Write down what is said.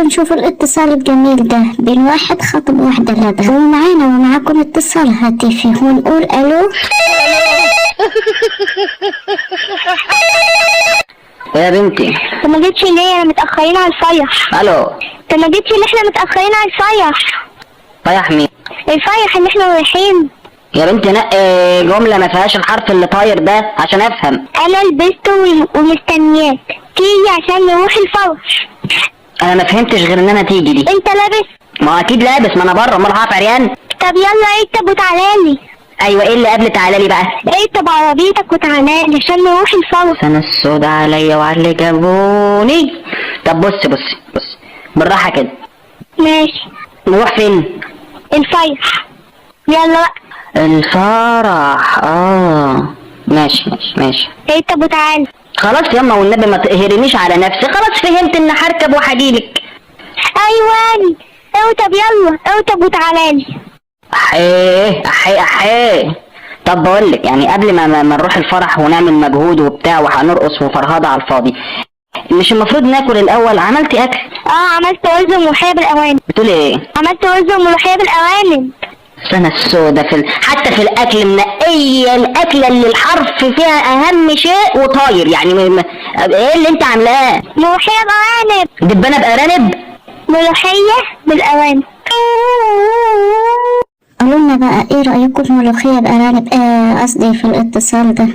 تعالوا نشوف الاتصال الجميل ده بين واحد خاطب واحدة لدى، ومعانا ومعاكم اتصال هاتفي ونقول الو. يا بنتي انت ما جيتش ليه؟ انا متأخرين على الفيح. الو. انت ما جيتش ليه؟ احنا متأخرين على الفيح. طايح مين؟ الفيح اللي احنا رايحين. يا بنتي نقي جملة ما فيهاش الحرف اللي طاير ده عشان افهم. انا لبسته ومستنياك تيجي عشان نروح الفرح. انا ما فهمتش غير ان انا تيجي دي. انت لابس؟ ما اكيد لابس، ما انا بره، امال هقف عريان؟ طب يلا اركب وتعالالي. ايوه، ايه اللي قبل تعالى بقى؟ اركب عربيتك وتعالالي عشان نروح الفرح. انا السود عليا وعلى اللي جابوني. طب بص بالراحة كده. ماشي. نروح فين؟ الفرح. يلا بقى. الفرح. ماشي. اركب وتعالى. خلاص يما والنبي ما تقهرنيش على نفسي، خلاص فهمت ان هركب وهجيلك. ايواني اركب، يلا اركب وتعالالي. احيه. طب بقولك يعني قبل ما نروح الفرح ونعمل مجهود وبتاع وهنرقص وفرهضة على الفاضي، مش المفروض ناكل الاول؟ عملتي اكل؟ عملت رز وملوخية بالأواني. بتقولي ايه؟ عملت رز وملوخية بالأواني. سنة السودة حتى في الاكل منقية الاكلة اللي الحرف فيها اهم شيء وطاير، يعني ايه اللي انت عاملاه؟ ملوخية بأرانب. دبانة بأرانب؟ ملوخية بالأواني. قولوا لنا بقى ايه رأيكم في ملوخية بأرانب؟ قصدي في الاتصال ده.